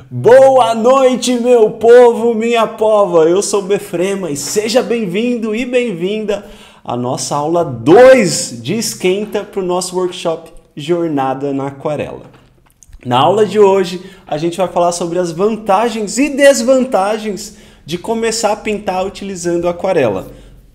Boa noite, meu povo, minha pova, eu sou o Befrema e seja bem-vindo e bem-vinda à nossa aula 2 de esquenta para o nosso workshop Jornada na Aquarela. Na aula de hoje, a gente vai falar sobre as vantagens e desvantagens de começar a pintar utilizando aquarela.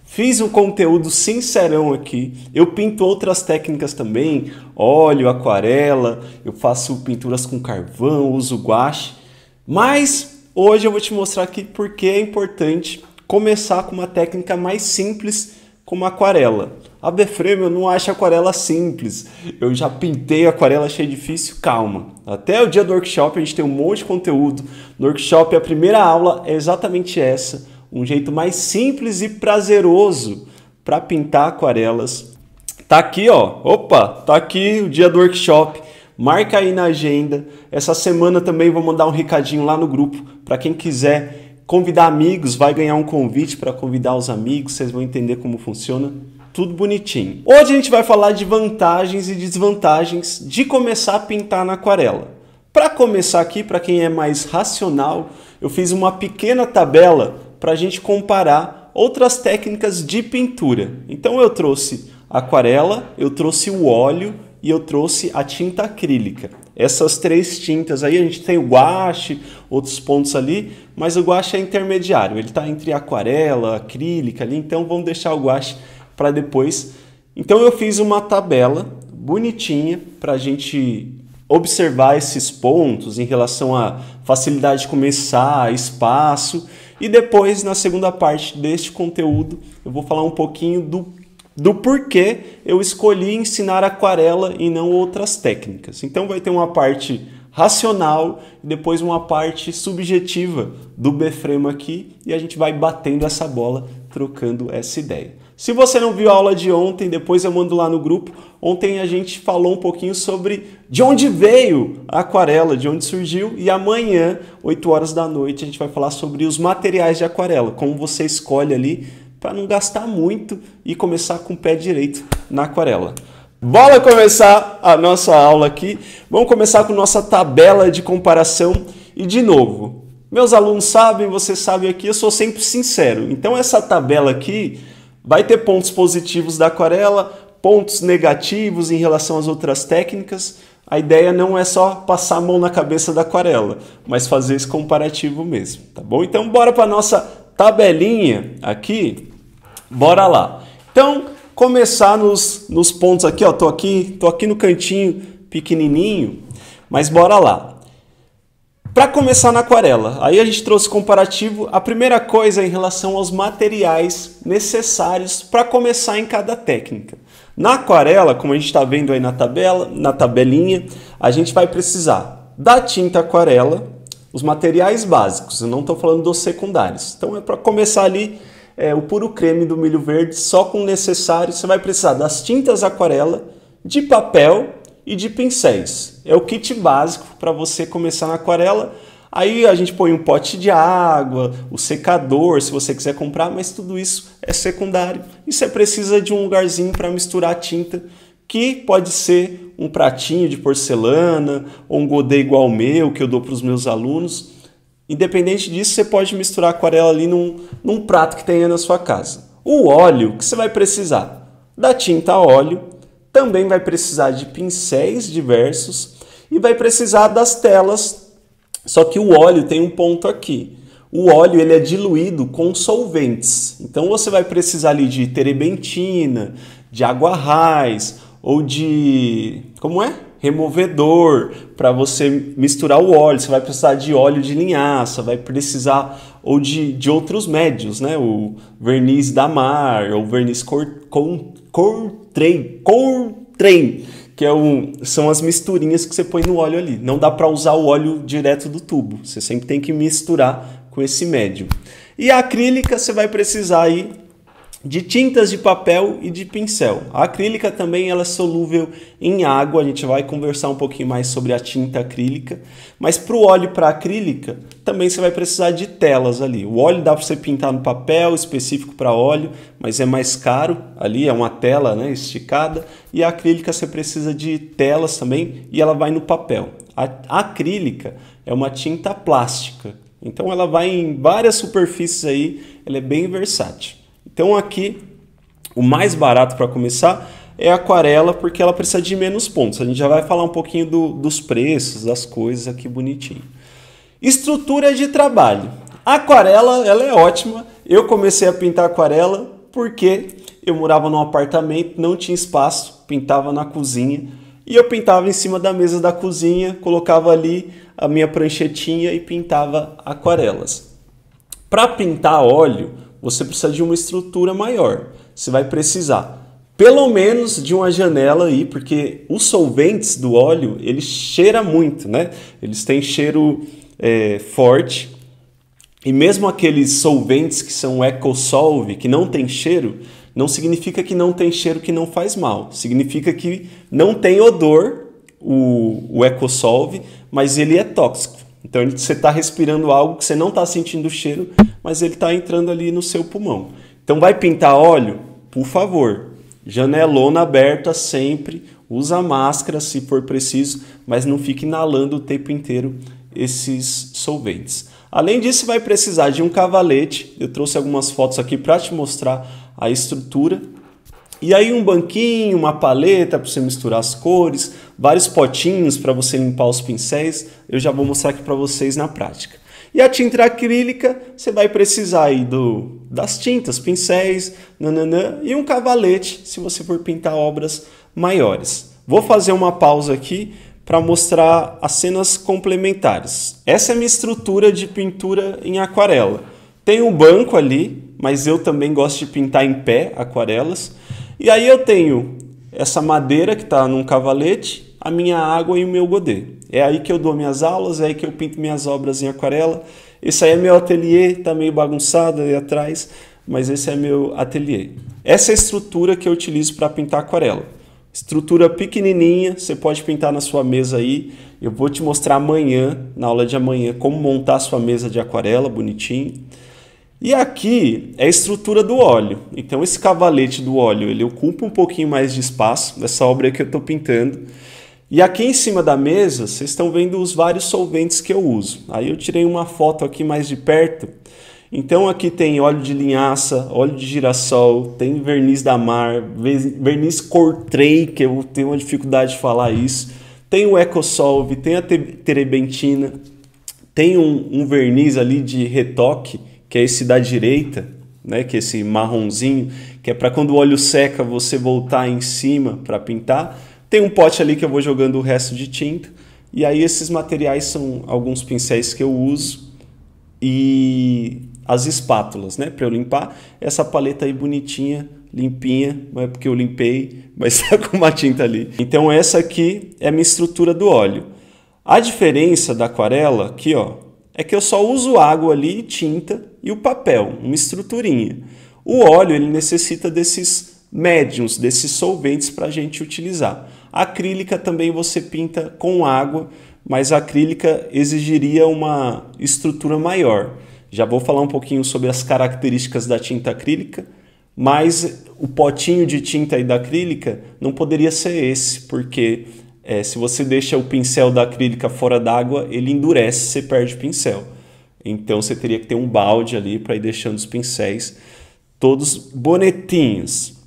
Fiz um conteúdo sincerão aqui, eu pinto outras técnicas também, óleo, aquarela, eu faço pinturas com carvão, uso guache, mas hoje eu vou te mostrar aqui porque é importante começar com uma técnica mais simples como aquarela. A Befrema, eu não acho aquarela simples, eu já pintei aquarela, achei difícil, calma. Até o dia do workshop a gente tem um monte de conteúdo, no workshop a primeira aula é exatamente essa, um jeito mais simples e prazeroso para pintar aquarelas. Tá aqui, ó. Opa, tá aqui o dia do workshop. Marca aí na agenda. Essa semana também vou mandar um recadinho lá no grupo para quem quiser convidar amigos, vai ganhar um convite para convidar os amigos, vocês vão entender como funciona. Tudo bonitinho. Hoje a gente vai falar de vantagens e desvantagens de começar a pintar na aquarela. Para começar aqui, para quem é mais racional, eu fiz uma pequena tabela para a gente comparar outras técnicas de pintura. Então eu trouxe aquarela, eu trouxe o óleo e eu trouxe a tinta acrílica. Essas três tintas aí, a gente tem o guache, outros pontos ali, mas o guache é intermediário, ele está entre aquarela, acrílica ali, então vamos deixar o guache para depois. Então eu fiz uma tabela bonitinha para a gente observar esses pontos em relação à facilidade de começar, espaço. E depois, na segunda parte deste conteúdo, eu vou falar um pouquinho do porquê eu escolhi ensinar aquarela e não outras técnicas. Então vai ter uma parte racional e depois uma parte subjetiva do Befrema aqui e a gente vai batendo essa bola, trocando essa ideia. Se você não viu a aula de ontem, depois eu mando lá no grupo. Ontem a gente falou um pouquinho sobre de onde veio a aquarela, de onde surgiu. E amanhã, 8 horas da noite, a gente vai falar sobre os materiais de aquarela. Como você escolhe ali para não gastar muito e começar com o pé direito na aquarela. Bora começar a nossa aula aqui. Vamos começar com nossa tabela de comparação. E de novo, meus alunos sabem, vocês sabem aqui, eu sou sempre sincero. Então essa tabela aqui vai ter pontos positivos da aquarela, pontos negativos em relação às outras técnicas. A ideia não é só passar a mão na cabeça da aquarela, mas fazer esse comparativo mesmo, tá bom? Então, bora para a nossa tabelinha aqui. Bora lá. Então, começar nos pontos aqui, ó. Tô aqui no cantinho pequenininho, mas bora lá. Para começar na aquarela, aí a gente trouxe comparativo. A primeira coisa é em relação aos materiais necessários para começar em cada técnica. Na aquarela, como a gente está vendo aí na tabela, na tabelinha, a gente vai precisar da tinta aquarela, os materiais básicos, eu não estou falando dos secundários. Então é para começar ali o puro creme do milho verde, só com o necessário. Você vai precisar das tintas aquarela, de papel e de pincéis. É o kit básico para você começar na aquarela. Aí a gente põe um pote de água, o secador, se você quiser comprar, mas tudo isso é secundário. E você precisa de um lugarzinho para misturar a tinta, que pode ser um pratinho de porcelana ou um godê igual ao meu, que eu dou para os meus alunos. Independente disso, você pode misturar a aquarela ali num prato que tenha na sua casa. O óleo, que você vai precisar da tinta a óleo, também vai precisar de pincéis diversos e vai precisar das telas, só que o óleo tem um ponto aqui. O óleo ele é diluído com solventes, então você vai precisar ali de terebentina, de água raiz ou de, removedor para você misturar o óleo. Você vai precisar de óleo de linhaça, vai precisar ou de outros médios, né? O verniz Damar ou verniz Courtrai, que são as misturinhas que você põe no óleo ali. Não dá para usar o óleo direto do tubo, você sempre tem que misturar com esse médio. E a acrílica você vai precisar aí de tintas de papel e de pincel. A acrílica também ela é solúvel em água, a gente vai conversar um pouquinho mais sobre a tinta acrílica, mas para o óleo para acrílica também você vai precisar de telas ali. O óleo dá para você pintar no papel específico para óleo, mas é mais caro, ali é uma tela, né, esticada, e a acrílica você precisa de telas também e ela vai no papel. A acrílica é uma tinta plástica, então ela vai em várias superfícies aí, ela é bem versátil. Então aqui, o mais barato para começar é a aquarela, porque ela precisa de menos pontos. A gente já vai falar um pouquinho dos preços, das coisas aqui bonitinho. Estrutura de trabalho. A aquarela, ela é ótima. Eu comecei a pintar aquarela porque eu morava num apartamento, não tinha espaço, pintava na cozinha. E eu pintava em cima da mesa da cozinha, colocava ali a minha pranchetinha e pintava aquarelas. Para pintar óleo, você precisa de uma estrutura maior. Você vai precisar pelo menos de uma janela aí, porque os solventes do óleo, eles cheiram muito, né? Eles têm cheiro forte. E mesmo aqueles solventes que são EcoSolve, que não tem cheiro, não significa que não tem cheiro que não faz mal. Significa que não tem odor, o EcoSolve, mas ele é tóxico. Então você está respirando algo que você não está sentindo o cheiro, mas ele está entrando ali no seu pulmão. Então vai pintar óleo? Por favor, janelona aberta sempre, usa máscara se for preciso, mas não fique inalando o tempo inteiro esses solventes. Além disso, vai precisar de um cavalete. Eu trouxe algumas fotos aqui para te mostrar a estrutura. E aí um banquinho, uma paleta para você misturar as cores, vários potinhos para você limpar os pincéis. Eu já vou mostrar aqui para vocês na prática. E a tinta acrílica, você vai precisar aí das tintas, pincéis, e um cavalete se você for pintar obras maiores. Vou fazer uma pausa aqui para mostrar as cenas complementares. Essa é a minha estrutura de pintura em aquarela. Tem um banco ali, mas eu também gosto de pintar em pé aquarelas. E aí eu tenho essa madeira que está num cavalete, a minha água e o meu godê. É aí que eu dou minhas aulas, é aí que eu pinto minhas obras em aquarela. Esse aí é meu ateliê, está meio bagunçado aí atrás, mas esse é meu ateliê. Essa é a estrutura que eu utilizo para pintar aquarela. Estrutura pequenininha, você pode pintar na sua mesa aí. Eu vou te mostrar amanhã, na aula de amanhã, como montar a sua mesa de aquarela, bonitinho. E aqui é a estrutura do óleo. Então esse cavalete do óleo, ele ocupa um pouquinho mais de espaço nessa obra que eu estou pintando. E aqui em cima da mesa, vocês estão vendo os vários solventes que eu uso. Aí eu tirei uma foto aqui mais de perto. Então aqui tem óleo de linhaça, óleo de girassol, tem verniz da Mar, verniz Cortray, que eu tenho uma dificuldade de falar isso. Tem o EcoSolve, tem a terebentina, tem um verniz ali de retoque, que é esse da direita, né, que é esse marronzinho, que é para quando o óleo seca você voltar em cima para pintar. Tem um pote ali que eu vou jogando o resto de tinta. E aí esses materiais são alguns pincéis que eu uso. E as espátulas, né, para eu limpar. Essa paleta aí bonitinha, limpinha, não é porque eu limpei, mas está com uma tinta ali. Então essa aqui é a minha estrutura do óleo. A diferença da aquarela aqui, ó, é que eu só uso água ali, tinta e o papel, uma estruturinha. O óleo ele necessita desses médiums, desses solventes para a gente utilizar. A acrílica também você pinta com água, mas a acrílica exigiria uma estrutura maior. Já vou falar um pouquinho sobre as características da tinta acrílica, mas o potinho de tinta aí da acrílica não poderia ser esse, porque se você deixa o pincel da acrílica fora d'água, ele endurece, você perde o pincel. Então você teria que ter um balde ali para ir deixando os pincéis todos bonitinhos.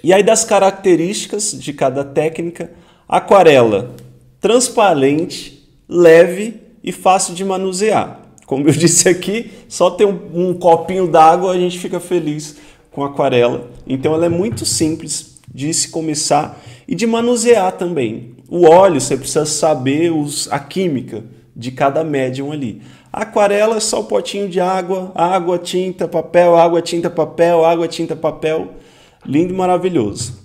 E aí das características de cada técnica, aquarela transparente, leve e fácil de manusear. Como eu disse aqui, só ter um copinho d'água a gente fica feliz com a aquarela. Então ela é muito simples de se começar e de manusear também. O óleo você precisa saber a química de cada médium ali. A aquarela é só o potinho de água, água, tinta, papel, água, tinta, papel, água, tinta, papel. Lindo e maravilhoso.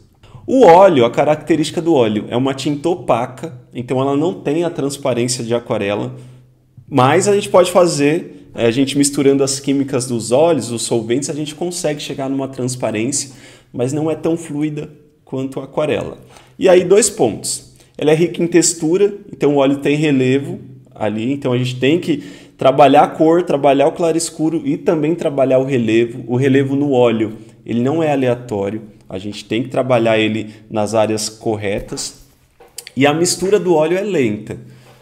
O óleo, a característica do óleo é uma tinta opaca, então ela não tem a transparência de aquarela, mas a gente pode fazer a gente misturando as químicas dos óleos, os solventes, a gente consegue chegar numa transparência, mas não é tão fluida quanto a aquarela. E aí 2 pontos. Ela é rica em textura, então o óleo tem relevo ali, então a gente tem que trabalhar a cor, trabalhar o claro escuro e também trabalhar o relevo. O relevo no óleo, ele não é aleatório, a gente tem que trabalhar ele nas áreas corretas. E a mistura do óleo é lenta.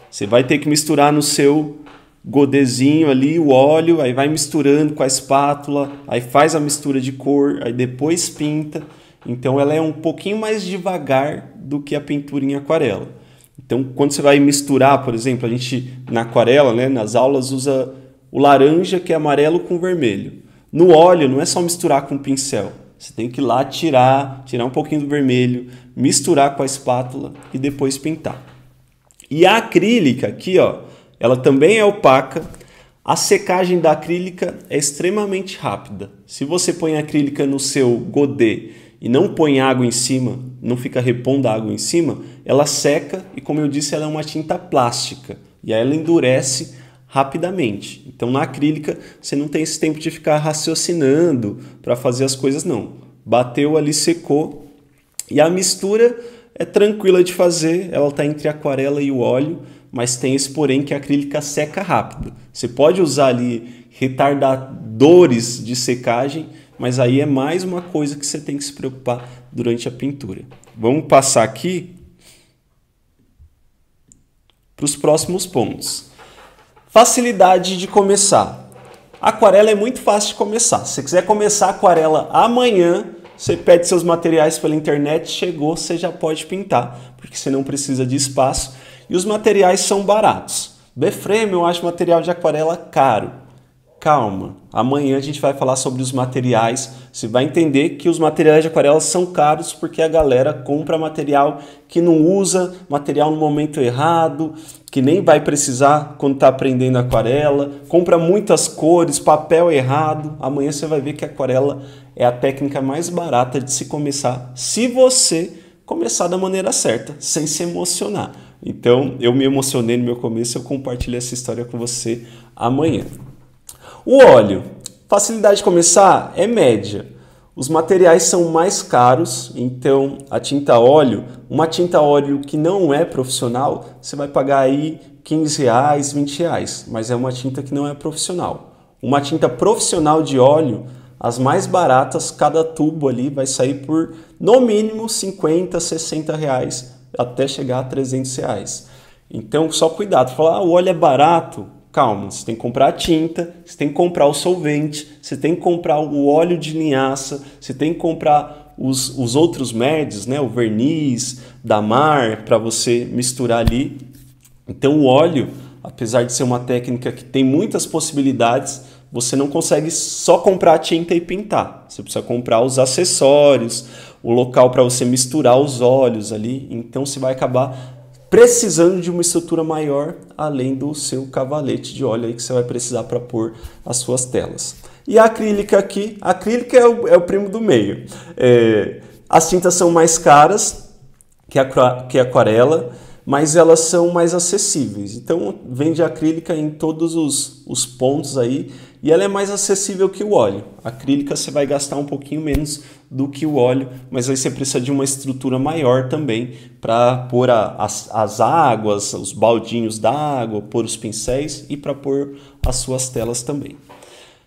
Você vai ter que misturar no seu godezinho ali o óleo, aí vai misturando com a espátula, aí faz a mistura de cor, aí depois pinta. Então ela é um pouquinho mais devagar do que a pintura em aquarela. Então quando você vai misturar, por exemplo, a gente na aquarela, né, nas aulas usa o laranja que é amarelo com vermelho. No óleo não é só misturar com o pincel. Você tem que ir lá tirar um pouquinho do vermelho, misturar com a espátula e depois pintar. E a acrílica aqui, ó, ela também é opaca. A secagem da acrílica é extremamente rápida. Se você põe a acrílica no seu godê e não põe água em cima, não fica repondo a água em cima, ela seca e, como eu disse, ela é uma tinta plástica. E aí ela endurece rapidamente. Então na acrílica você não tem esse tempo de ficar raciocinando para fazer as coisas, não. Bateu ali, secou. E a mistura é tranquila de fazer, ela está entre a aquarela e o óleo, mas tem esse porém que a acrílica seca rápido. Você pode usar ali retardadores de secagem, mas aí é mais uma coisa que você tem que se preocupar durante a pintura. Vamos passar aqui para os próximos pontos. Facilidade de começar. A aquarela é muito fácil de começar. Se você quiser começar a aquarela amanhã, você pede seus materiais pela internet, chegou, você já pode pintar, porque você não precisa de espaço e os materiais são baratos. Befreme, eu acho material de aquarela caro. Calma, amanhã a gente vai falar sobre os materiais. Você vai entender que os materiais de aquarela são caros porque a galera compra material que não usa, material no momento errado, que nem vai precisar quando está aprendendo aquarela, compra muitas cores, papel errado. Amanhã você vai ver que a aquarela é a técnica mais barata de se começar, se você começar da maneira certa, sem se emocionar. Então, eu me emocionei no meu começo, eu compartilho essa história com você amanhã. O óleo, facilidade de começar é média. Os materiais são mais caros, então a tinta óleo, uma tinta óleo que não é profissional, você vai pagar aí R$15, R$20, mas é uma tinta que não é profissional. Uma tinta profissional de óleo, as mais baratas, cada tubo ali vai sair por no mínimo R$50, R$60, até chegar a R$300. Então só cuidado, falar, o óleo é barato. Calma, você tem que comprar a tinta, você tem que comprar o solvente, você tem que comprar o óleo de linhaça, você tem que comprar os outros médios, né? O verniz, Damar, para você misturar ali. Então o óleo, apesar de ser uma técnica que tem muitas possibilidades, você não consegue só comprar a tinta e pintar. Você precisa comprar os acessórios, o local para você misturar os óleos ali. Então você vai acabar precisando de uma estrutura maior, além do seu cavalete de óleo aí que você vai precisar para pôr as suas telas. E a acrílica aqui, a acrílica é o primo do meio. As tintas são mais caras que a aquarela, mas elas são mais acessíveis. Então vende a acrílica em todos os pontos aí e ela é mais acessível que o óleo. A acrílica você vai gastar um pouquinho menos do que o óleo, mas aí você precisa de uma estrutura maior também para pôr as águas, os baldinhos d'água, pôr os pincéis e para pôr as suas telas também.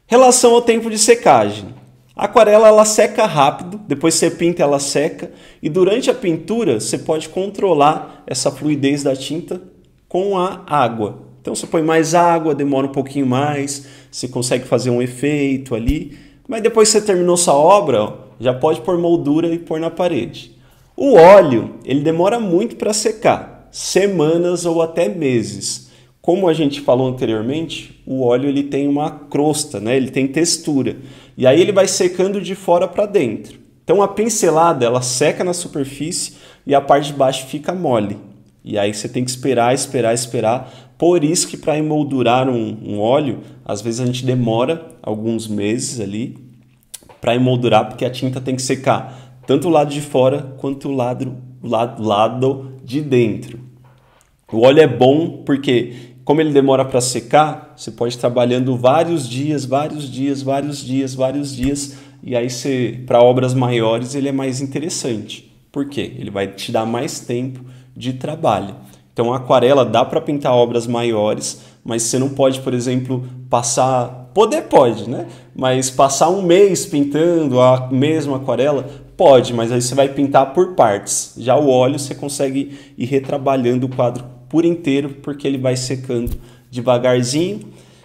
Relação ao tempo de secagem. A aquarela ela seca rápido, depois você pinta ela seca e durante a pintura você pode controlar essa fluidez da tinta com a água. Então você põe mais água, demora um pouquinho mais, você consegue fazer um efeito ali, mas depois que você terminou sua obra, ó, já pode pôr moldura e pôr na parede. O óleo, ele demora muito para secar, semanas ou até meses. Como a gente falou anteriormente, o óleo ele tem uma crosta, né? Ele tem textura. E aí ele vai secando de fora para dentro. Então a pincelada ela seca na superfície e a parte de baixo fica mole. E aí você tem que esperar. Por isso que para emoldurar um óleo, às vezes a gente demora alguns meses ali para emoldurar, porque a tinta tem que secar tanto o lado de fora quanto o lado de dentro. O óleo é bom porque como ele demora para secar, você pode ir trabalhando vários dias, e aí para obras maiores ele é mais interessante. Por quê? Ele vai te dar mais tempo de trabalho. Então a aquarela dá para pintar obras maiores, mas você não pode, por exemplo, pode, né? Mas passar um mês pintando a mesma aquarela, pode, mas aí você vai pintar por partes. Já o óleo você consegue ir retrabalhando o quadro por inteiro, porque ele vai secando devagarzinho.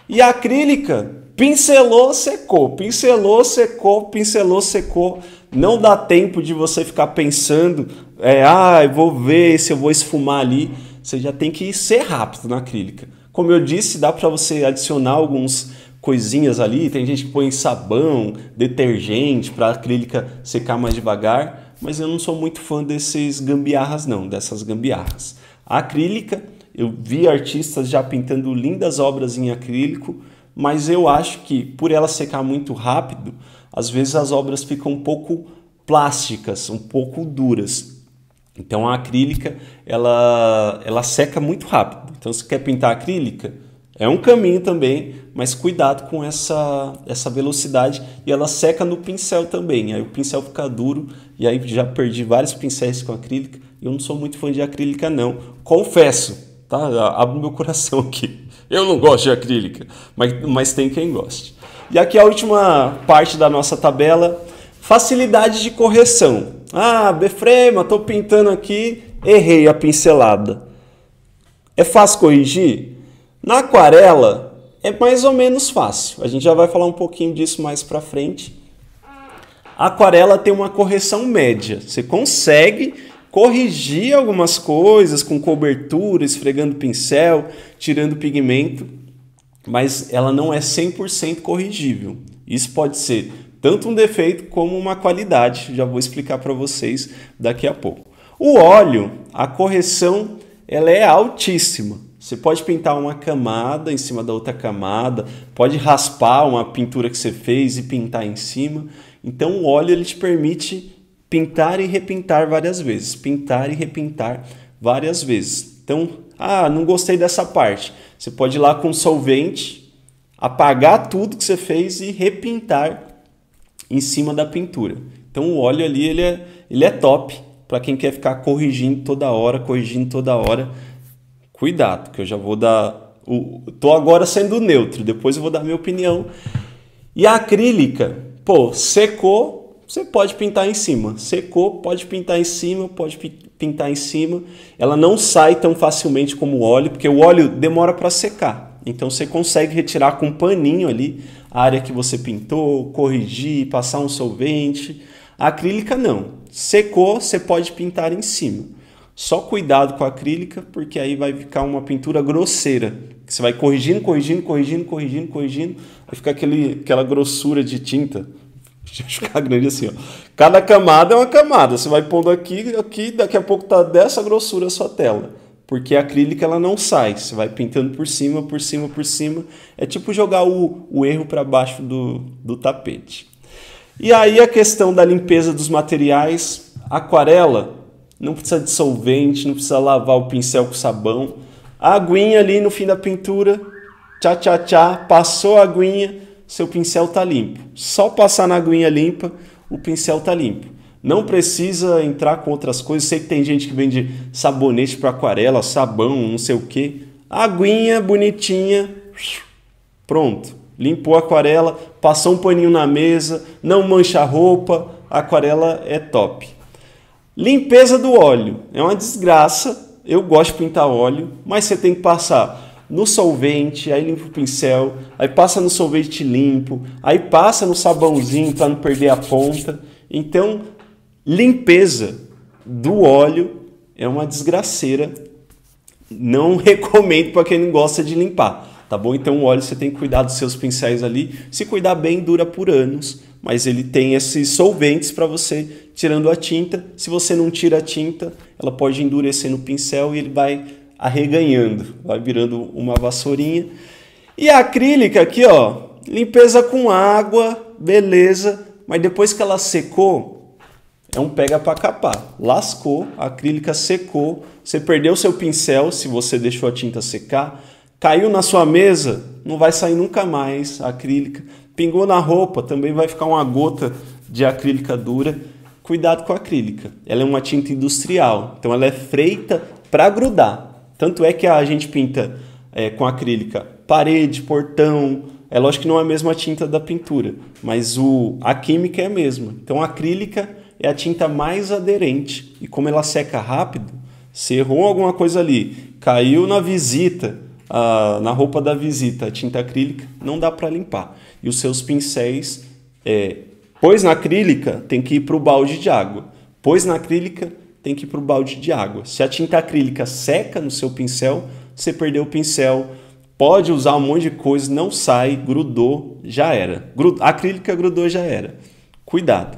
E a acrílica, pincelou, secou, pincelou, secou, pincelou, secou. Não dá tempo de você ficar pensando, eu vou ver se eu vou esfumar ali. Você já tem que ser rápido na acrílica. Como eu disse, dá para você adicionar algumas coisinhas ali. Tem gente que põe sabão, detergente para a acrílica secar mais devagar. Mas eu não sou muito fã dessas gambiarras não. A acrílica, eu vi artistas já pintando lindas obras em acrílico, mas eu acho que por ela secar muito rápido, às vezes as obras ficam um pouco plásticas, um pouco duras. Então a acrílica, ela seca muito rápido. Então se quer pintar acrílica, é um caminho também, mas cuidado com essa velocidade. E ela seca no pincel também, aí o pincel fica duro, e aí já perdi vários pincéis com acrílica. Eu não sou muito fã de acrílica não, confesso, tá? Abro meu coração aqui. Eu não gosto de acrílica, mas tem quem goste. E aqui a última parte da nossa tabela, facilidade de correção. Befrema, estou pintando aqui, errei a pincelada. É fácil corrigir? Na aquarela é mais ou menos fácil. A gente já vai falar um pouquinho disso mais para frente. A aquarela tem uma correção média. Você consegue corrigir algumas coisas com cobertura, esfregando pincel, tirando pigmento, mas ela não é 100% corrigível. Isso pode ser tanto um defeito como uma qualidade. Já vou explicar para vocês daqui a pouco. O óleo, a correção, ela é altíssima. Você pode pintar uma camada em cima da outra camada, pode raspar uma pintura que você fez e pintar em cima. Então o óleo ele te permite pintar e repintar várias vezes, pintar e repintar várias vezes. Então, não gostei dessa parte. Você pode ir lá com solvente, apagar tudo que você fez e repintar em cima da pintura. Então o óleo ali ele é top para quem quer ficar corrigindo toda hora. Cuidado, que eu já vou dar... Tô agora sendo neutro, depois eu vou dar minha opinião. E a acrílica, secou, você pode pintar em cima. Secou, pode pintar em cima, Ela não sai tão facilmente como o óleo, porque o óleo demora para secar. Então você consegue retirar com um paninho ali a área que você pintou, corrigir, passar um solvente. A acrílica não. Secou, você pode pintar em cima. Só cuidado com a acrílica, porque aí vai ficar uma pintura grosseira. Você vai corrigindo, vai ficar aquela grossura de tinta. Deixa eu ficar grande assim, ó. Cada camada é uma camada. Você vai pondo aqui, daqui a pouco tá dessa grossura a sua tela. Porque a acrílica ela não sai. Você vai pintando por cima. É tipo jogar o erro para baixo do tapete. E aí a questão da limpeza dos materiais. Aquarela não precisa de solvente, não precisa lavar o pincel com sabão. A aguinha ali no fim da pintura, passou a aguinha, seu pincel está limpo. Só passar na aguinha limpa, o pincel está limpo. Não precisa entrar com outras coisas. Sei que tem gente que vende sabonete para aquarela, sabão, não sei o que. Aguinha bonitinha, pronto. Limpou a aquarela, passou um paninho na mesa, não mancha a roupa, a aquarela é top. Limpeza do óleo. É uma desgraça. Eu gosto de pintar óleo, mas você tem que passar no solvente, aí limpa o pincel, aí passa no solvente limpo, aí passa no sabãozinho para não perder a ponta. Então, limpeza do óleo é uma desgraceira. Não recomendo para quem não gosta de limpar, tá bom? Então o óleo você tem que cuidar dos seus pincéis ali. Se cuidar bem, dura por anos, mas ele tem esses solventes para você tirando a tinta. Se você não tira a tinta, ela pode endurecer no pincel e ele vai arreganhando, vai virando uma vassourinha. E a acrílica aqui, ó, limpeza com água, beleza, mas depois que ela secou, é um pega para capar. Lascou, a acrílica secou, você perdeu seu pincel se você deixou a tinta secar, Caiu na sua mesa, não vai sair nunca mais a acrílica. Pingou na roupa, também vai ficar uma gota de acrílica dura. Cuidado com a acrílica. Ela é uma tinta industrial, então ela é feita para grudar. Tanto é que a gente pinta com acrílica parede, portão. É lógico que não é a mesma tinta da pintura, mas a química é a mesma. Então a acrílica é a tinta mais aderente. E como ela seca rápido, se errou alguma coisa ali, caiu na visita, na roupa da visita, a tinta acrílica, não dá para limpar. E os seus pincéis, pôs na acrílica, tem que ir para o balde de água. Pôs na acrílica, tem que ir para o balde de água. Se a tinta acrílica seca no seu pincel, você perdeu o pincel. Pode usar um monte de coisa, não sai, grudou, já era. A acrílica grudou, já era. Cuidado.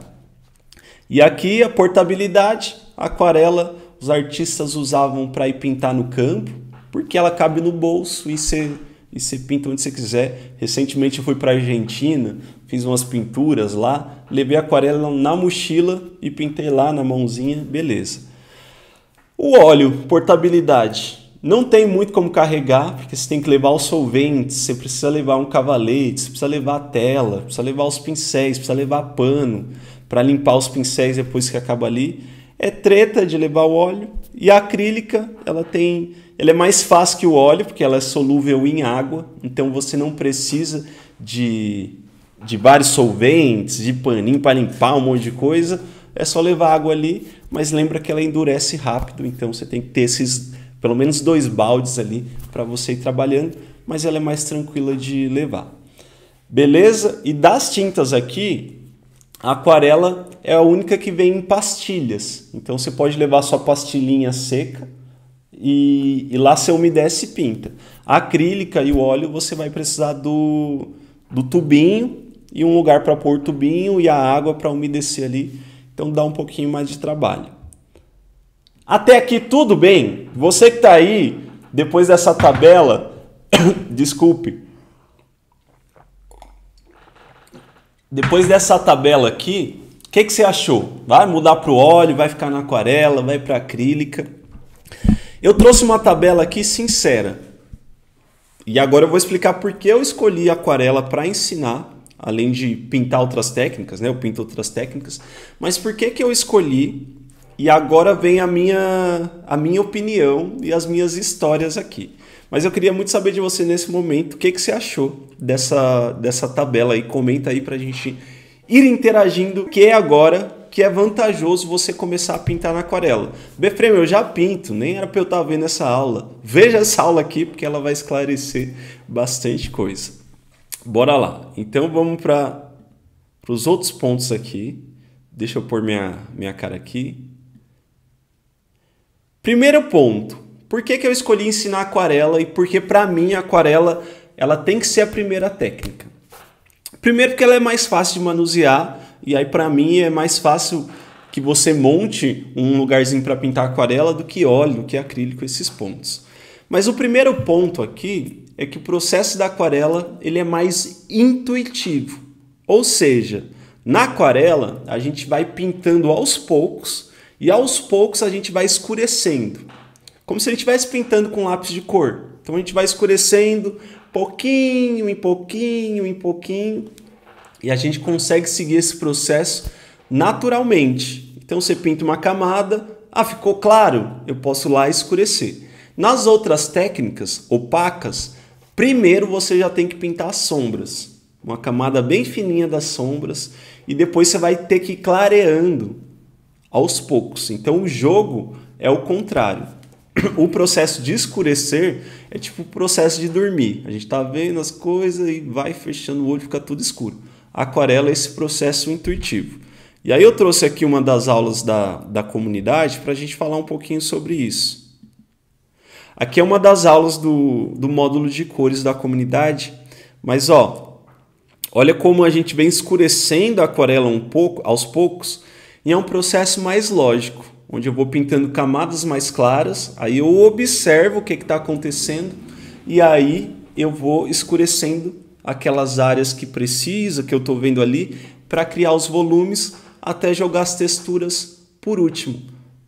E aqui a portabilidade, a aquarela, os artistas usavam para ir pintar no campo, porque ela cabe no bolso e você pinta onde você quiser. Recentemente eu fui para a Argentina, fiz umas pinturas lá, levei a aquarela na mochila e pintei lá na mãozinha, beleza. O óleo, portabilidade. Não tem muito como carregar, porque você tem que levar os solventes, você precisa levar um cavalete, você precisa levar a tela, precisa levar os pincéis, precisa levar pano para limpar os pincéis depois que acaba ali. É treta de levar o óleo. E a acrílica, ela é mais fácil que o óleo, porque ela é solúvel em água, então você não precisa de vários solventes, de paninho para limpar um monte de coisa. É só levar água ali, mas lembra que ela endurece rápido, então você tem que ter pelo menos 2 baldes ali para você ir trabalhando, mas ela é mais tranquila de levar. Beleza? E das tintas aqui, a aquarela é a única que vem em pastilhas. Então você pode levar sua pastilhinha seca e lá você umedece e pinta. A acrílica e o óleo você vai precisar do tubinho e um lugar para pôr o tubinho e a água para umedecer ali. Então dá um pouquinho mais de trabalho. Até aqui tudo bem? Você que está aí, depois dessa tabela, desculpe. Depois dessa tabela aqui, o que você achou? Vai mudar para o óleo, vai ficar na aquarela, vai para a acrílica? Eu trouxe uma tabela aqui sincera. E agora eu vou explicar por que eu escolhi a aquarela para ensinar, além de pintar outras técnicas, né? Eu pinto outras técnicas. Mas por que eu escolhi? E agora vem a minha opinião e as minhas histórias aqui. Mas eu queria muito saber de você nesse momento, o que você achou dessa tabela aí. Comenta aí pra gente ir interagindo, que é agora que é vantajoso você começar a pintar na aquarela. Befrem, eu já pinto, nem era para eu estar vendo essa aula. Veja essa aula aqui, porque ela vai esclarecer bastante coisa. Bora lá. Então vamos para os outros pontos aqui. Deixa eu pôr minha cara aqui. Primeiro ponto, por que eu escolhi ensinar aquarela e por que para mim a aquarela ela tem que ser a primeira técnica? Primeiro porque ela é mais fácil de manusear e aí para mim é mais fácil que você monte um lugarzinho para pintar aquarela do que óleo, do que acrílico, esses pontos. Mas o primeiro ponto aqui é que o processo da aquarela ele é mais intuitivo, ou seja, na aquarela a gente vai pintando aos poucos. E aos poucos a gente vai escurecendo, como se a gente estivesse pintando com lápis de cor. Então a gente vai escurecendo pouquinho em pouquinho em pouquinho e a gente consegue seguir esse processo naturalmente. Então você pinta uma camada, ficou claro, eu posso lá escurecer. Nas outras técnicas opacas, primeiro você já tem que pintar as sombras, uma camada bem fininha das sombras e depois você vai ter que ir clareando aos poucos. Então o jogo é o contrário. O processo de escurecer é tipo o processo de dormir. A gente está vendo as coisas e vai fechando o olho, fica tudo escuro. A aquarela é esse processo intuitivo. E aí eu trouxe aqui uma das aulas da comunidade para a gente falar um pouquinho sobre isso. Aqui é uma das aulas do módulo de cores da comunidade. Mas olha como a gente vem escurecendo a aquarela aos poucos. E é um processo mais lógico, onde eu vou pintando camadas mais claras, aí eu observo o que está acontecendo e aí eu vou escurecendo aquelas áreas que precisa, que eu estou vendo ali, para criar os volumes até jogar as texturas por último.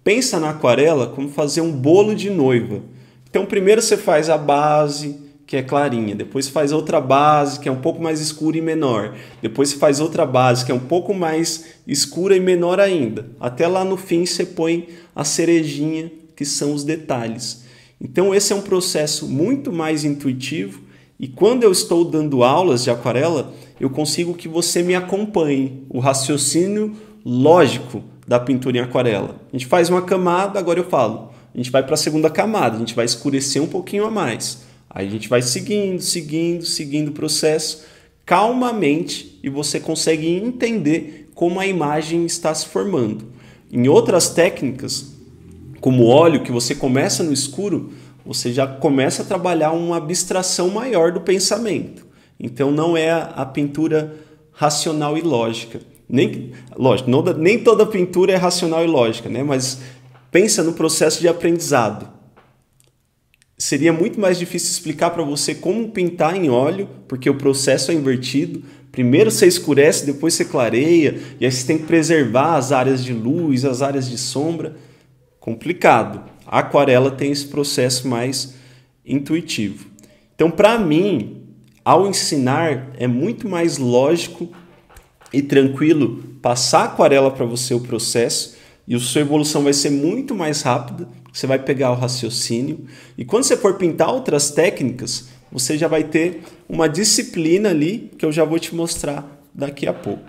Pensa na aquarela como fazer um bolo de noiva. Então primeiro você faz a base, que é clarinha. Depois você faz outra base, que é um pouco mais escura e menor. Depois você faz outra base, que é um pouco mais escura e menor ainda. Até lá no fim você põe a cerejinha, que são os detalhes. Então esse é um processo muito mais intuitivo e quando eu estou dando aulas de aquarela, eu consigo que você me acompanhe, o raciocínio lógico da pintura em aquarela. A gente faz uma camada, agora eu falo, a gente vai para a segunda camada, a gente vai escurecer um pouquinho a mais. Aí a gente vai seguindo o processo calmamente e você consegue entender como a imagem está se formando. Em outras técnicas, como óleo, que você começa no escuro, você já começa a trabalhar uma abstração maior do pensamento. Então não é a pintura racional e lógica. Lógico, nem toda pintura é racional e lógica, né? Mas pensa no processo de aprendizado. Seria muito mais difícil explicar para você como pintar em óleo, porque o processo é invertido. Primeiro você escurece, depois você clareia, e aí você tem que preservar as áreas de luz, as áreas de sombra. Complicado. A aquarela tem esse processo mais intuitivo. Então, para mim, ao ensinar, é muito mais lógico e tranquilo passar a aquarela para você o processo e a sua evolução vai ser muito mais rápida. Você vai pegar o raciocínio e quando você for pintar outras técnicas, você já vai ter uma disciplina ali que eu já vou te mostrar daqui a pouco.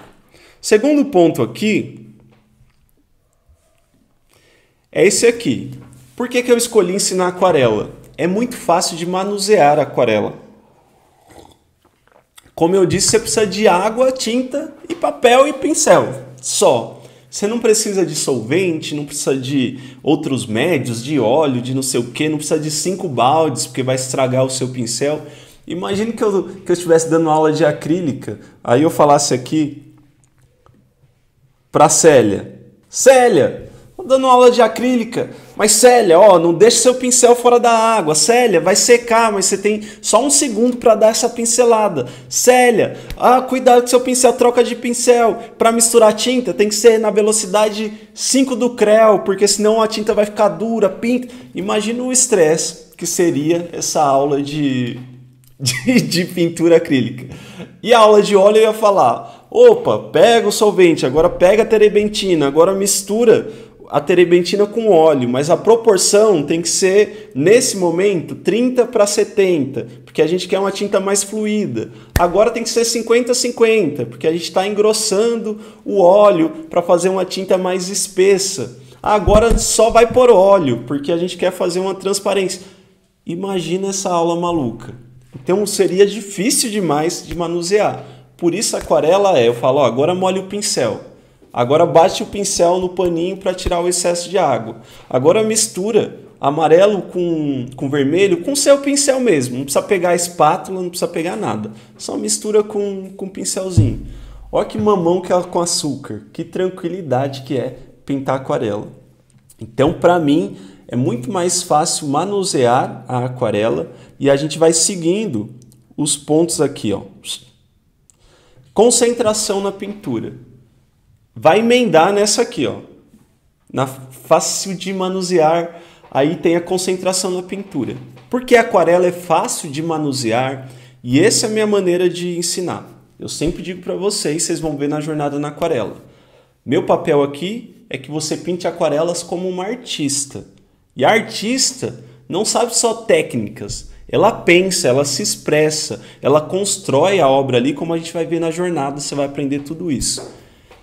Segundo ponto aqui é esse aqui. Por que eu escolhi ensinar aquarela? É muito fácil de manusear a aquarela. Como eu disse, você precisa de água, tinta e papel e pincel. Só. Você não precisa de solvente, não precisa de outros médios, de óleo, de não sei o que, não precisa de 5 baldes, porque vai estragar o seu pincel. Imagine que eu estivesse dando aula de acrílica, aí eu falasse aqui para Célia. Célia, estou dando aula de acrílica, mas Célia, ó, não deixe seu pincel fora da água. Célia, vai secar, mas você tem só 1 segundo para dar essa pincelada. Célia, cuidado que seu pincel troca de pincel. Para misturar tinta tem que ser na velocidade 5 do Creu, porque senão a tinta vai ficar dura, pinta. Imagina o estresse que seria essa aula de pintura acrílica. E a aula de óleo eu ia falar, opa, pega o solvente, agora pega a terebentina, agora mistura a terebentina com óleo, mas a proporção tem que ser, nesse momento, 30/70, porque a gente quer uma tinta mais fluida. Agora tem que ser 50/50, porque a gente está engrossando o óleo para fazer uma tinta mais espessa. Agora só vai por óleo, porque a gente quer fazer uma transparência. Imagina essa aula maluca. Então seria difícil demais de manusear. Por isso a aquarela eu falo, ó, agora molhe o pincel. Agora bate o pincel no paninho para tirar o excesso de água. Agora mistura amarelo com vermelho com seu pincel mesmo. Não precisa pegar a espátula, não precisa pegar nada. Só mistura com pincelzinho. Olha que mamão que é com açúcar. Que tranquilidade que é pintar aquarela. Então, para mim, é muito mais fácil manusear a aquarela e a gente vai seguindo os pontos aqui, ó. Concentração na pintura. Vai emendar nessa aqui, ó. Na fácil de manusear, aí tem a concentração na pintura. Porque a aquarela é fácil de manusear e essa é a minha maneira de ensinar. Eu sempre digo para vocês vão ver na jornada na aquarela. Meu papel aqui é que você pinte aquarelas como uma artista. E a artista não sabe só técnicas. Ela pensa, ela se expressa, ela constrói a obra ali, como a gente vai ver na jornada, você vai aprender tudo isso.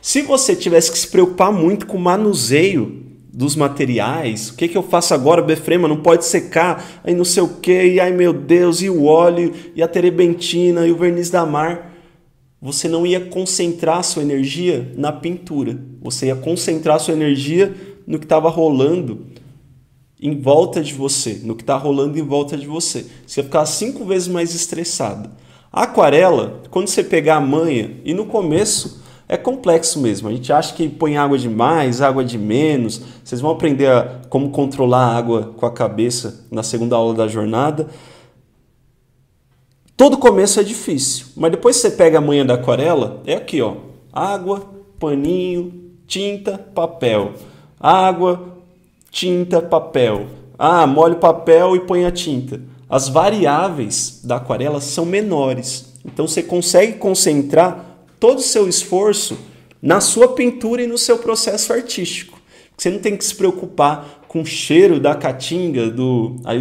Se você tivesse que se preocupar muito com o manuseio dos materiais, o que eu faço agora, Befrema, não pode secar, aí não sei o que, e ai meu Deus, e o óleo, e a terebentina, e o verniz da mar, você não ia concentrar a sua energia na pintura, você ia concentrar a sua energia no que estava rolando em volta de você, no que está rolando em volta de você. Você ia ficar 5 vezes mais estressado. A aquarela, quando você pegar a manha, e no começo é complexo mesmo. A gente acha que põe água de mais, água de menos. Vocês vão aprender como controlar a água com a cabeça na segunda aula da jornada. Todo começo é difícil, mas depois que você pega a manha da aquarela, é aqui, ó. Água, paninho, tinta, papel. Água, tinta, papel. Molha o papel e põe a tinta. as variáveis da aquarela são menores. Então você consegue concentrar todo o seu esforço na sua pintura e no seu processo artístico. Você não tem que se preocupar com o cheiro da caatinga, aí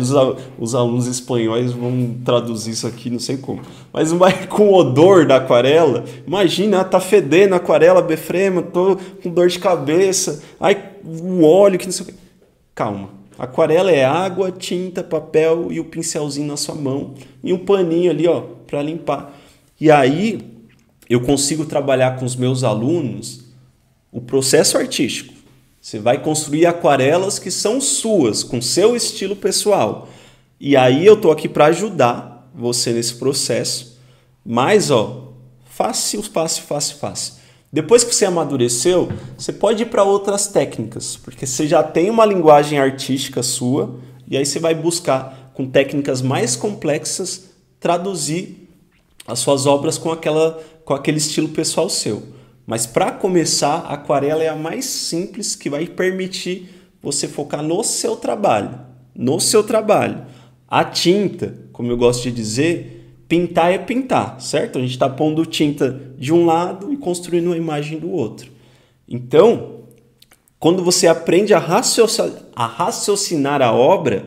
os alunos espanhóis vão traduzir isso aqui, não sei como. Mas vai com o odor da aquarela. Imagina, tá fedendo a aquarela, Befrema, tô com dor de cabeça, ai, o óleo, que não sei o que. Calma. Aquarela é água, tinta, papel e o pincelzinho na sua mão e um paninho ali, ó, para limpar. E aí eu consigo trabalhar com os meus alunos o processo artístico. Você vai construir aquarelas que são suas, com seu estilo pessoal. E aí eu tô aqui para ajudar você nesse processo. Mas, ó, fácil. Depois que você amadureceu, você pode ir para outras técnicas, porque você já tem uma linguagem artística sua, e aí você vai buscar, com técnicas mais complexas, traduzir as suas obras com aquele estilo pessoal seu. Mas para começar, a aquarela é a mais simples, que vai permitir você focar no seu trabalho. No seu trabalho. A tinta, como eu gosto de dizer, pintar é pintar, certo? A gente está pondo tinta de um lado e construindo uma imagem do outro. Então, quando você aprende a raciocinar a obra,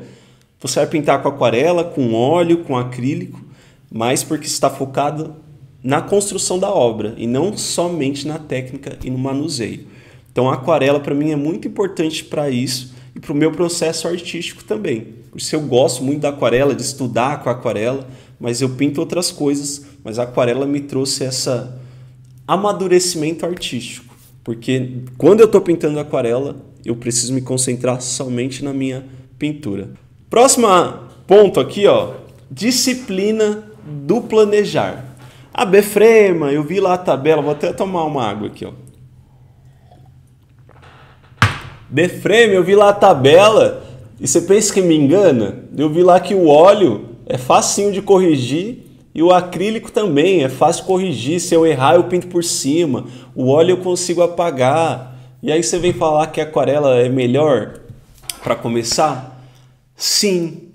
você vai pintar com aquarela, com óleo, com acrílico, mas porque está focado na construção da obra e não somente na técnica e no manuseio. Então a aquarela para mim é muito importante para isso e para o meu processo artístico também. Por isso eu gosto muito da aquarela, de estudar com a aquarela, mas eu pinto outras coisas, mas a aquarela me trouxe esse amadurecimento artístico, porque quando eu estou pintando aquarela, eu preciso me concentrar somente na minha pintura. Próximo ponto aqui, ó, disciplina do planejar. A Befrema, eu vi lá a tabela, vou até tomar uma água aqui, ó. Befrema, eu vi lá a tabela e você pensa que me engana? Eu vi lá que o óleo é facinho de corrigir e o acrílico também é fácil de corrigir. Se eu errar, eu pinto por cima. O óleo eu consigo apagar. E aí você vem falar que a aquarela é melhor para começar? Sim.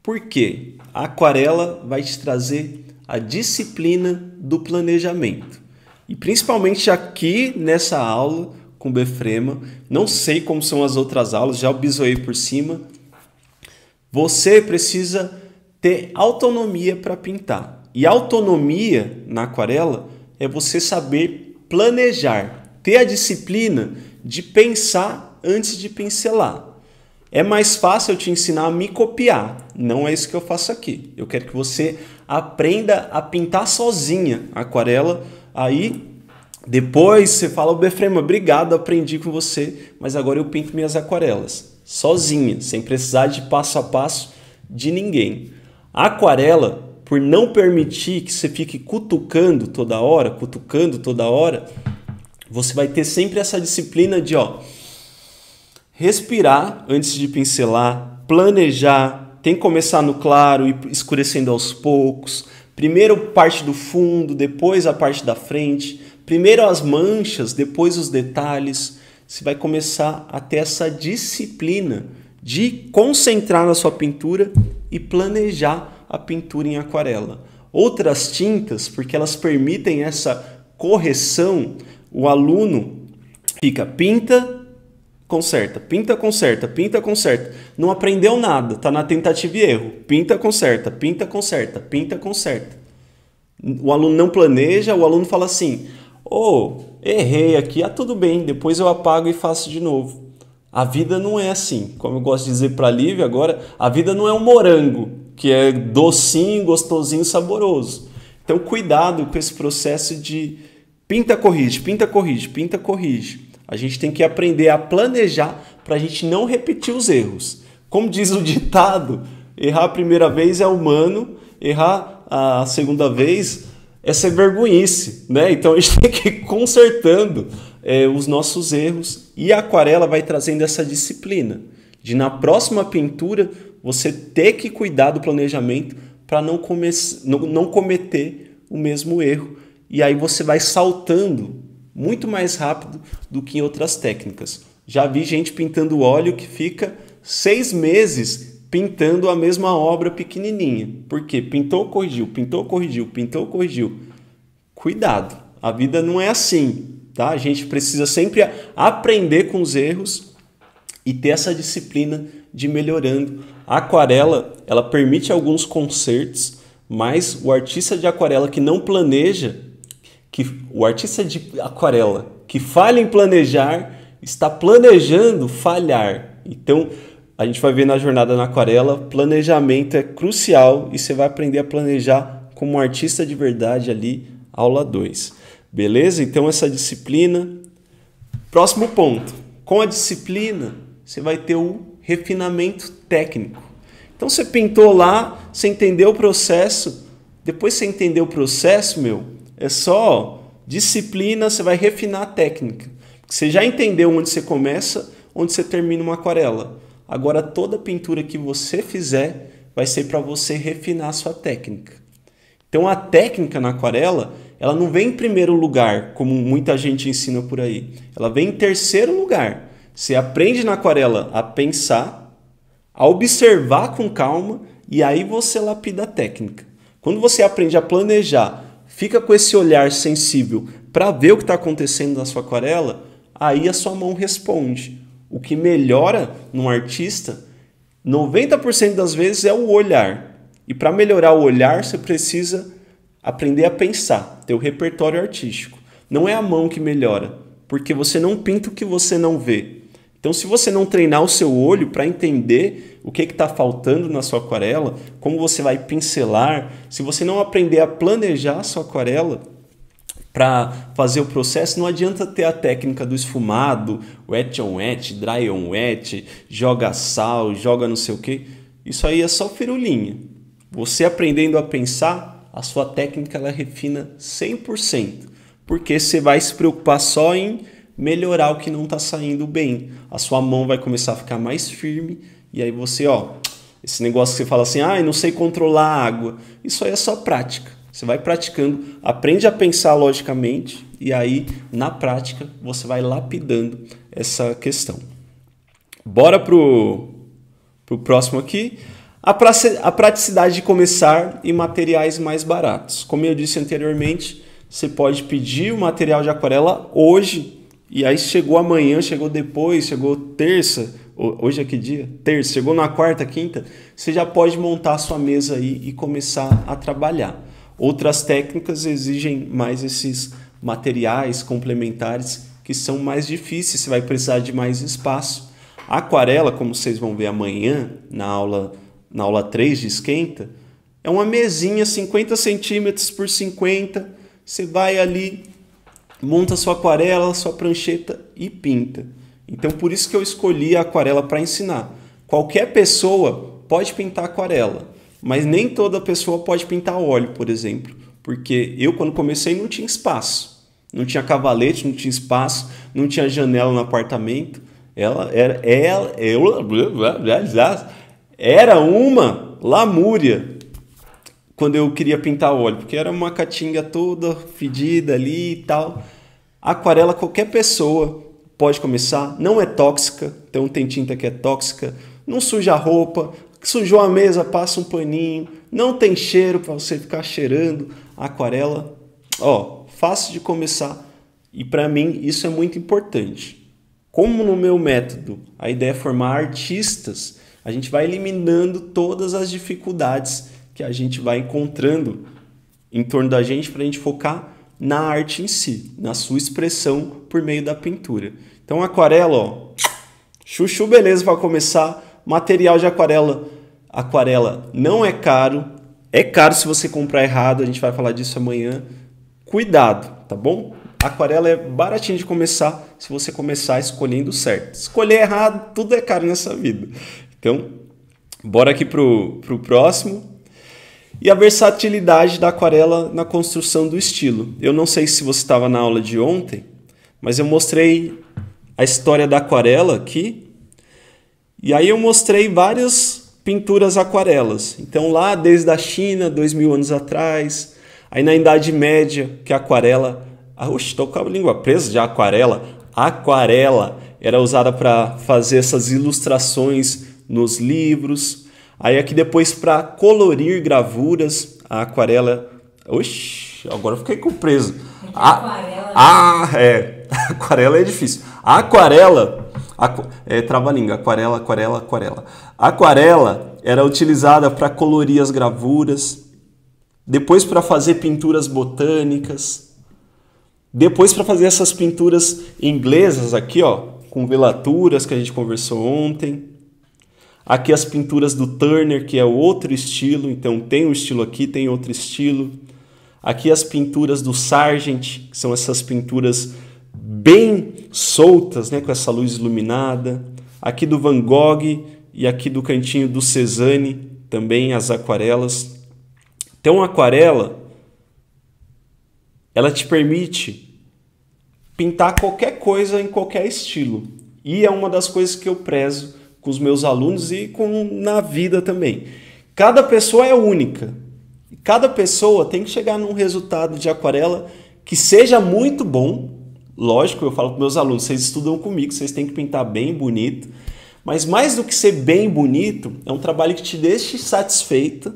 Por quê? A aquarela vai te trazer a disciplina do planejamento. E principalmente aqui nessa aula com Befrema, não sei como são as outras aulas, já bisoei por cima, você precisa ter autonomia para pintar. E autonomia na aquarela é você saber planejar, ter a disciplina de pensar antes de pincelar. É mais fácil eu te ensinar a me copiar. Não é isso que eu faço aqui. Eu quero que você aprenda a pintar sozinha a aquarela. Aí, depois você fala, Befrema, obrigado, aprendi com você, mas agora eu pinto minhas aquarelas sozinha, sem precisar de passo a passo de ninguém. A aquarela, por não permitir que você fique cutucando toda hora, você vai ter sempre essa disciplina de, ó, respirar antes de pincelar, planejar, tem que começar no claro e escurecendo aos poucos. Primeiro parte do fundo, depois a parte da frente. Primeiro as manchas, depois os detalhes. Você vai começar a ter essa disciplina de concentrar na sua pintura e planejar a pintura em aquarela. Outras tintas, porque elas permitem essa correção, o aluno fica pinta, conserta, pinta, conserta, pinta, conserta. Não aprendeu nada, tá na tentativa e erro. Pinta, conserta, pinta, conserta, pinta, conserta. O aluno não planeja, o aluno fala assim, errei aqui, tudo bem, depois eu apago e faço de novo. A vida não é assim, como eu gosto de dizer para a Lívia agora, a vida não é um morango, que é docinho, gostosinho, saboroso. Então cuidado com esse processo de pinta, corrige, pinta, corrige, pinta, corrige. A gente tem que aprender a planejar para a gente não repetir os erros. Como diz o ditado, errar a primeira vez é humano, errar a segunda vez é ser vergonhice, né? Então a gente tem que ir consertando os nossos erros e a aquarela vai trazendo essa disciplina de na próxima pintura você ter que cuidar do planejamento para não cometer o mesmo erro. E aí você vai saltando muito mais rápido do que em outras técnicas. Já vi gente pintando óleo que fica 6 meses pintando a mesma obra pequenininha. Por quê? Pintou, corrigiu, pintou, corrigiu, pintou, corrigiu. Cuidado, a vida não é assim, tá? A gente precisa sempre aprender com os erros e ter essa disciplina de ir melhorando. A aquarela, ela permite alguns consertos, mas o artista de aquarela que não planeja, o artista de aquarela que falha em planejar, está planejando falhar. Então, a gente vai ver na jornada na aquarela, planejamento é crucial e você vai aprender a planejar como um artista de verdade ali, aula 2. Beleza? Então, essa disciplina. Próximo ponto. Com a disciplina, você vai ter o refinamento técnico. Então, você pintou lá, você entendeu o processo. Depois que você entendeu o processo, é só disciplina, você vai refinar a técnica. Você já entendeu onde você começa, onde você termina uma aquarela. Agora, toda pintura que você fizer vai ser para você refinar a sua técnica. Então, a técnica na aquarela, ela não vem em primeiro lugar, como muita gente ensina por aí. Ela vem em terceiro lugar. Você aprende na aquarela a pensar, a observar com calma e aí você lapida a técnica. Quando você aprende a planejar, fica com esse olhar sensível para ver o que está acontecendo na sua aquarela, aí a sua mão responde. O que melhora num artista, 90% das vezes é o olhar. E para melhorar o olhar, você precisa aprender a pensar, ter o repertório artístico. Não é a mão que melhora, porque você não pinta o que você não vê. Então, se você não treinar o seu olho para entender o que está faltando na sua aquarela, como você vai pincelar, se você não aprender a planejar a sua aquarela para fazer o processo, não adianta ter a técnica do esfumado, wet on wet, dry on wet, joga sal, joga não sei o que. Isso aí é só firulinha. Você aprendendo a pensar, a sua técnica ela refina 100%, porque você vai se preocupar só em melhorar o que não está saindo bem. A sua mão vai começar a ficar mais firme e aí você, esse negócio que você fala assim, eu não sei controlar a água, isso aí é só prática. Você vai praticando, aprende a pensar logicamente e aí, na prática, você vai lapidando essa questão. Bora pro próximo aqui. A praticidade de começar em materiais mais baratos. Como eu disse anteriormente, você pode pedir o material de aquarela hoje e aí chegou amanhã, chegou depois, chegou terça, hoje é que dia? Terça, chegou na quarta, quinta, você já pode montar a sua mesa aí e começar a trabalhar. Outras técnicas exigem mais esses materiais complementares que são mais difíceis, você vai precisar de mais espaço. A aquarela, como vocês vão ver amanhã na aula 3 de esquenta, é uma mesinha 50 centímetros por 50, você vai ali, monta sua aquarela, sua prancheta e pinta. Então por isso que eu escolhi a aquarela para ensinar. Qualquer pessoa pode pintar aquarela, mas nem toda pessoa pode pintar óleo, por exemplo. Porque eu, quando comecei, não tinha espaço. Não tinha cavalete, não tinha espaço, não tinha janela no apartamento. Era uma lamúria quando eu queria pintar óleo, porque era uma caatinga toda fedida ali e tal. Aquarela, qualquer pessoa pode começar, não é tóxica, então tem tinta que é tóxica, não suja a roupa, sujou a mesa, passa um paninho, não tem cheiro para você ficar cheirando. A aquarela, fácil de começar e para mim isso é muito importante. Como no meu método a ideia é formar artistas, a gente vai eliminando todas as dificuldades que a gente vai encontrando em torno da gente para a gente focar na arte em si, na sua expressão por meio da pintura. Então aquarela, chuchu beleza para começar. Material de aquarela não é caro. É caro se você comprar errado, a gente vai falar disso amanhã. Cuidado, tá bom? Aquarela é baratinho de começar se você começar escolhendo certo. Escolher errado, tudo é caro nessa vida. Então, bora aqui pro próximo. E a versatilidade da aquarela na construção do estilo. Eu não sei se você estava na aula de ontem, mas eu mostrei a história da aquarela aqui. E aí eu mostrei várias pinturas aquarelas. Então lá desde a China, 2000 anos atrás, aí na Idade Média, que a aquarela... estou com a língua presa de aquarela. A aquarela era usada para fazer essas ilustrações nos livros. Aí aqui depois para colorir gravuras, a aquarela... Oxi, agora eu fiquei com preso. Aquarela é difícil. A aquarela... trava-língua, aquarela. A aquarela era utilizada para colorir as gravuras, depois para fazer pinturas botânicas, depois para fazer essas pinturas inglesas aqui, ó, com velaturas que a gente conversou ontem. Aqui as pinturas do Turner, que é outro estilo, então tem um estilo aqui, tem outro estilo. Aqui as pinturas do Sargent, que são essas pinturas bem soltas, né, com essa luz iluminada. Aqui do Van Gogh e aqui do cantinho do Cézanne, também as aquarelas. Então a aquarela, ela te permite pintar qualquer coisa em qualquer estilo. E é uma das coisas que eu prezo com os meus alunos e na vida também. Cada pessoa é única. Cada pessoa tem que chegar num resultado de aquarela que seja muito bom. Lógico, eu falo para meus alunos, vocês estudam comigo, vocês têm que pintar bem bonito. Mas mais do que ser bem bonito, é um trabalho que te deixe satisfeito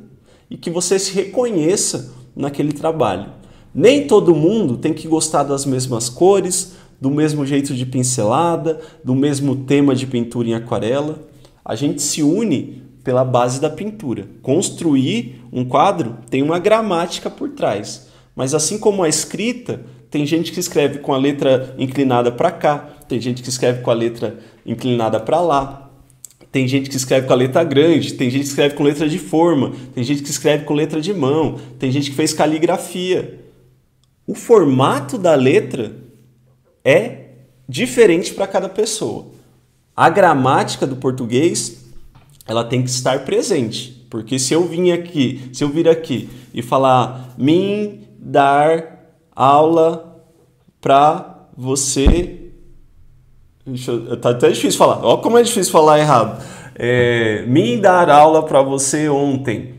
e que você se reconheça naquele trabalho. Nem todo mundo tem que gostar das mesmas cores, do mesmo jeito de pincelada, do mesmo tema de pintura em aquarela. A gente se une pela base da pintura. Construir um quadro tem uma gramática por trás. Mas assim como a escrita, tem gente que escreve com a letra inclinada para cá, tem gente que escreve com a letra inclinada para lá. Tem gente que escreve com a letra grande, tem gente que escreve com letra de forma, tem gente que escreve com letra de mão, tem gente que fez caligrafia. O formato da letra é diferente para cada pessoa. A gramática do português, ela tem que estar presente, porque se eu vir aqui e falar mim dar aula para você... Tá até difícil falar. Olha como é difícil falar errado. Me dar aula para você ontem.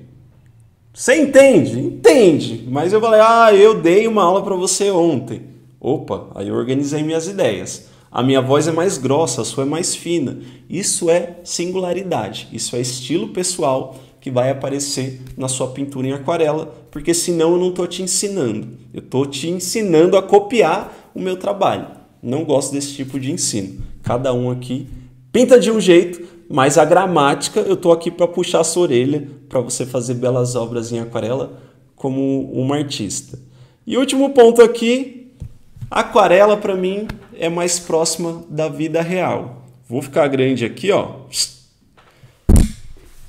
Você entende? Entende. Mas eu falei, eu dei uma aula para você ontem. Opa, aí eu organizei minhas ideias. A minha voz é mais grossa, a sua é mais fina. Isso é singularidade. Isso é estilo pessoal que vai aparecer na sua pintura em aquarela, porque senão eu não estou te ensinando. Eu estou te ensinando a copiar o meu trabalho. Não gosto desse tipo de ensino. Cada um aqui pinta de um jeito, mas a gramática eu estou aqui para puxar a sua orelha para você fazer belas obras em aquarela como uma artista. E último ponto aqui, a aquarela para mim é mais próxima da vida real. Vou ficar grande aqui, ó.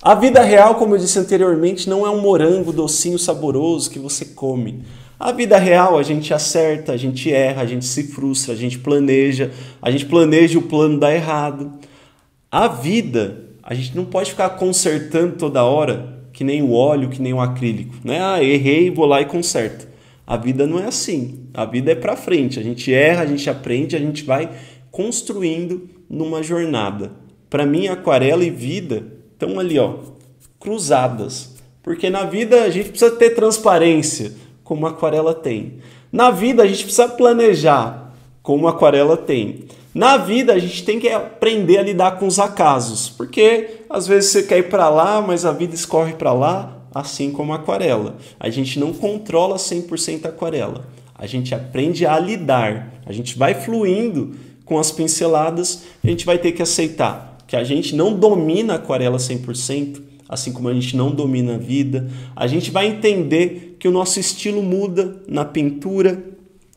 A vida real, como eu disse anteriormente, não é um morango docinho saboroso que você come. A vida real, a gente acerta, a gente erra, a gente se frustra, a gente planeja e o plano dá errado. A vida, a gente não pode ficar consertando toda hora, que nem o óleo, que nem o acrílico, né? Errei, vou lá e conserto. A vida não é assim. A vida é para frente. A gente erra, a gente aprende, a gente vai construindo numa jornada. Para mim, aquarela e vida estão ali, ó, cruzadas. Porque na vida a gente precisa ter transparência, como a aquarela tem. Na vida a gente precisa planejar, como a aquarela tem. Na vida a gente tem que aprender a lidar com os acasos, porque às vezes você quer ir para lá, mas a vida escorre para lá, assim como a aquarela. A gente não controla 100% a aquarela. A gente aprende a lidar, a gente vai fluindo com as pinceladas e a gente vai ter que aceitar que a gente não domina a aquarela 100%, assim como a gente não domina a vida. A gente vai entender que o nosso estilo muda na pintura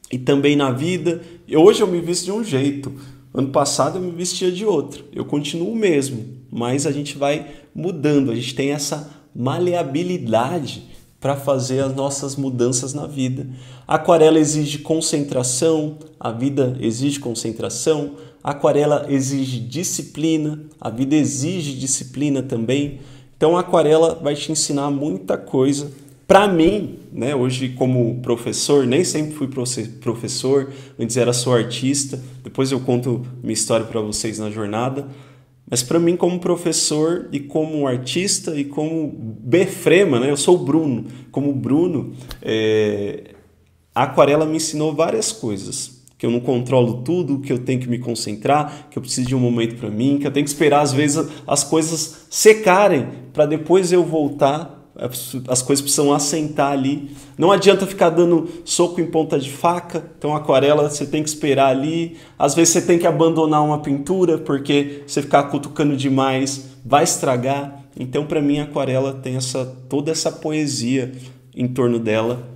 e também na vida. Hoje eu me visto de um jeito, ano passado eu me vestia de outro. Eu continuo o mesmo, mas a gente vai mudando, a gente tem essa maleabilidade para fazer as nossas mudanças na vida. A aquarela exige concentração, a vida exige concentração, a aquarela exige disciplina, a vida exige disciplina também. Então a aquarela vai te ensinar muita coisa. Para mim, né, hoje como professor, nem sempre fui professor, antes era só artista, depois eu conto minha história para vocês na jornada, mas para mim como professor e como artista e como Befrema, né, eu sou o Bruno, como Bruno, a aquarela me ensinou várias coisas que eu não controlo tudo, que eu tenho que me concentrar, que eu preciso de um momento para mim, que eu tenho que esperar às vezes as coisas secarem para depois eu voltar. As coisas precisam assentar ali. Não adianta ficar dando soco em ponta de faca. Então aquarela você tem que esperar ali. Às vezes você tem que abandonar uma pintura porque você ficar cutucando demais vai estragar. Então para mim a aquarela tem toda essa poesia em torno dela.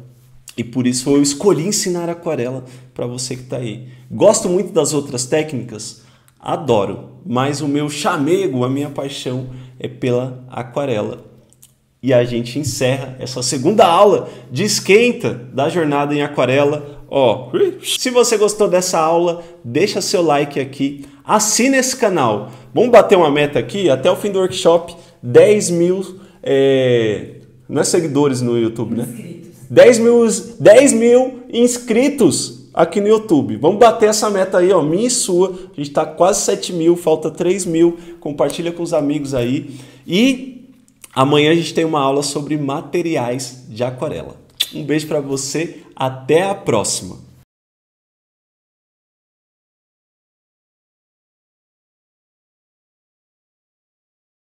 E por isso eu escolhi ensinar aquarela para você que está aí. Gosto muito das outras técnicas? Adoro. Mas o meu chamego, a minha paixão é pela aquarela. E a gente encerra essa segunda aula de esquenta da jornada em aquarela. Ó, se você gostou dessa aula, deixa seu like aqui, assina esse canal. Vamos bater uma meta aqui, até o fim do workshop, 10 mil, não é seguidores no YouTube, né? 10 mil inscritos aqui no YouTube. Vamos bater essa meta aí, ó, minha e sua. A gente tá quase 7 mil, falta 3 mil. Compartilha com os amigos aí. E amanhã a gente tem uma aula sobre materiais de aquarela. Um beijo para você, até a próxima!